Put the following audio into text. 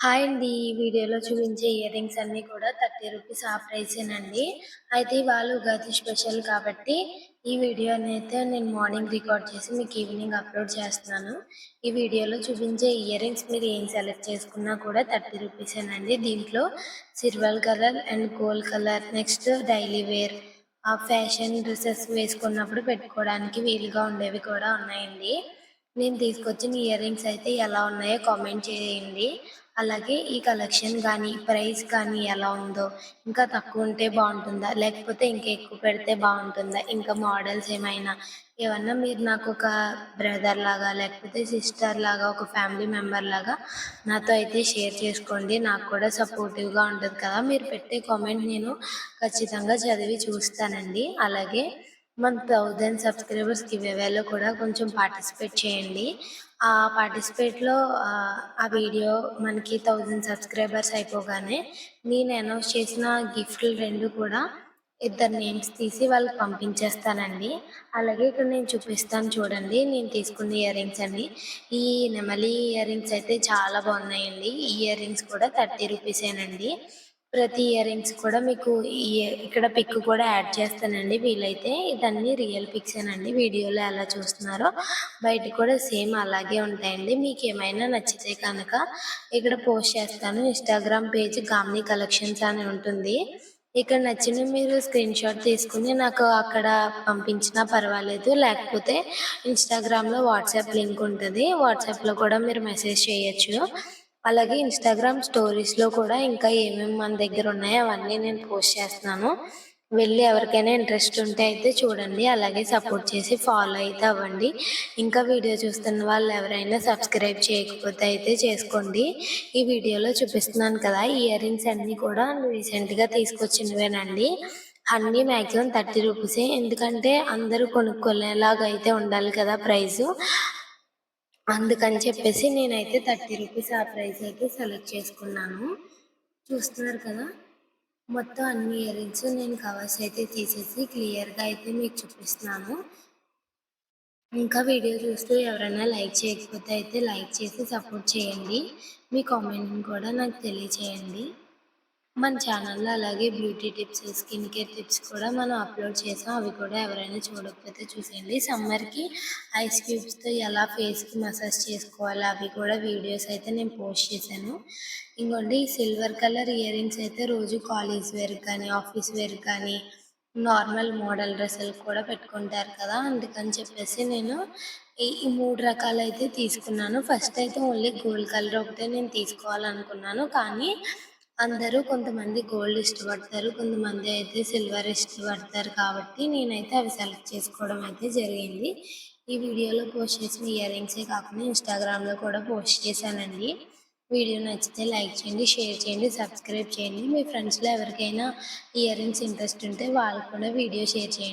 Hi అండి. ఈ వీడియోలో చూపించే ఇయర్ రింగ్స్ అన్నీ కూడా 30 రూపీస్ హాఫ్ ప్రైసేనండి. అయితే ఇవాళ ఉగాది స్పెషల్ కాబట్టి ఈ వీడియోనైతే నేను మార్నింగ్ రికార్డ్ చేసి మీకు ఈవినింగ్ అప్లోడ్ చేస్తున్నాను. ఈ వీడియోలో చూపించే ఇయర్ రింగ్స్ మీరు ఏం సెలెక్ట్ చేసుకున్నా కూడా 30 రూపీసేనండి. దీంట్లో silver colour and gold colour next daily wear fashion dresses వేసుకున్నప్పుడు పెట్టుకోవడానికి వీలుగా ఉండేవి కూడా ఉన్నాయండి. నేను తీసుకొచ్చిన ఇయర్ రింగ్స్ అయితే ఎలా ఉన్నాయో కామెంట్ చేయండి. అలాగే ఈ కలెక్షన్ కానీ ప్రైస్ కానీ ఎలా ఉందో, ఇంకా తక్కువ ఉంటే బాగుంటుందా, లేకపోతే ఇంకా ఎక్కువ పెడితే బాగుంటుందా, ఇంకా మోడల్స్ ఏమన్నా మీరు నాకు ఒక బ్రదర్ లాగా లేకపోతే సిస్టర్ లాగా ఒక ఫ్యామిలీ మెంబర్ లాగా నాతో అయితే షేర్ చేసుకోండి. నాకు కూడా సపోర్టివ్గా ఉంటుంది కదా. మీరు పెట్టే కామెంట్ నేను ఖచ్చితంగా చదివి చూస్తానండి. అలాగే మన 1000 సబ్స్క్రైబర్స్ గివ్అవేలో కూడా కొంచెం పార్టిసిపేట్ చేయండి. ఆ పార్టిసిపేట్లో ఆ వీడియో మనకి 1000 సబ్స్క్రైబర్స్ అయిపోగానే నేను అనౌన్స్ చేసిన గిఫ్ట్లు 2 కూడా ఇద్దరు నేమ్స్ తీసి వాళ్ళకి పంపించేస్తానండి. అలాగే ఇక్కడ నేను చూపిస్తాను చూడండి, నేను తీసుకున్న ఇయర్ రింగ్స్ అండి. ఈ నెమలి ఇయర్ రింగ్స్ అయితే చాలా బాగున్నాయండి. ఈ ఇయర్ రింగ్స్ కూడా 30 రూపీసేనండి. ప్రతి ఇయర్ రింగ్స్ కూడా మీకు ఇక్కడ పిక్ కూడా యాడ్ చేస్తానండి వీలైతే. ఇదన్నీ రియల్ పిక్సేనండి. వీడియోలో ఎలా చూస్తున్నారో బయట కూడా సేమ్ అలాగే ఉంటాయండి. మీకు ఏమైనా నచ్చితే కనుక ఇక్కడ పోస్ట్ చేస్తాను. ఇన్స్టాగ్రామ్ పేజ్ గామిని కలెక్షన్స్ అని ఉంటుంది. ఇక్కడ నచ్చినవి మీరు స్క్రీన్ షాట్ తీసుకుని నాకు అక్కడ పంపించినా పర్వాలేదు. లేకపోతే ఇన్స్టాగ్రామ్లో వాట్సాప్ లింక్ ఉంటుంది. వాట్సాప్లో కూడా మీరు మెసేజ్ చేయొచ్చు. అలాగే ఇన్స్టాగ్రామ్ స్టోరీస్లో కూడా ఇంకా ఏమేమి మన దగ్గర ఉన్నాయో అవన్నీ నేను పోస్ట్ చేస్తున్నాను. వెళ్ళి ఎవరికైనా ఇంట్రెస్ట్ ఉంటే అయితే చూడండి. అలాగే సపోర్ట్ చేసి ఫాలో అయితే అవ్వండి. ఇంకా వీడియో చూస్తున్న వాళ్ళు ఎవరైనా సబ్స్క్రైబ్ చేయకపోతే అయితే చేసుకోండి. ఈ వీడియోలో చూపిస్తున్నాను కదా, ఇయర్ రింగ్స్ అన్నీ కూడా రీసెంట్గా తీసుకొచ్చినవేనండి. అన్నీ మ్యాక్సిమం 30 రూపీసే. ఎందుకంటే అందరూ కొనుక్కోలేలాగా అయితే ఉండాలి కదా ప్రైజు. అందుకని చెప్పేసి నేనైతే 30 రూపీస్ ఆ ప్రైస్ అయితే సెలెక్ట్ చేసుకున్నాను. చూస్తున్నారు కదా, మొత్తం అన్ని ఇయర్ రింగ్స్ నేను కవర్స్ అయితే తీసేసి క్లియర్గా అయితే మీకు చూపిస్తున్నాను. ఇంకా వీడియో చూస్తూ ఎవరైనా లైక్ చేయకపోతే అయితే లైక్ చేసి సపోర్ట్ చేయండి. మీ కామెంట్ని కూడా నాకు తెలియచేయండి. మన ఛానల్లో అలాగే beauty tips, skin care tips కూడా మనం అప్లోడ్ చేసాం. అవి కూడా ఎవరైనా చూడకపోతే చూసేయండి. సమ్మర్కి ఐస్ క్యూబ్స్తో ఎలా ఫేస్కి మసాజ్ చేసుకోవాలో అవి కూడా వీడియోస్ అయితే నేను పోస్ట్ చేశాను. ఇంకోండి ఈ సిల్వర్ కలర్ ఇయర్ రింగ్స్ అయితే రోజు కాలేజ్ వేర్ కానీ ఆఫీస్ వేర్ కానీ నార్మల్ మోడల్ డ్రెస్సులు కూడా పెట్టుకుంటారు కదా. అందుకని చెప్పేసి నేను ఈ 3 రకాలు అయితే తీసుకున్నాను. ఫస్ట్ అయితే ఓన్లీ గోల్డ్ కలర్ ఒకటే నేను తీసుకోవాలనుకున్నాను. కానీ అందరూ కొంతమంది గోల్డ్ ఇష్టపడతారు, కొంతమంది అయితే సిల్వర్ ఇష్టపడతారు. కాబట్టి నేనైతే అవి సెలెక్ట్ చేసుకోవడం అయితే జరిగింది. ఈ వీడియోలో పోస్ట్ చేసిన ఇయర్ రింగ్సే కాకుండా ఇన్స్టాగ్రామ్లో కూడా పోస్ట్ చేశానండి. వీడియో నచ్చితే లైక్ చేయండి, షేర్ చేయండి, సబ్స్క్రైబ్ చేయండి. మీ ఫ్రెండ్స్లో ఎవరికైనా ఇయర్ రింగ్స్ ఇంట్రెస్ట్ ఉంటే వాళ్ళకు కూడా వీడియో షేర్ చేయండి.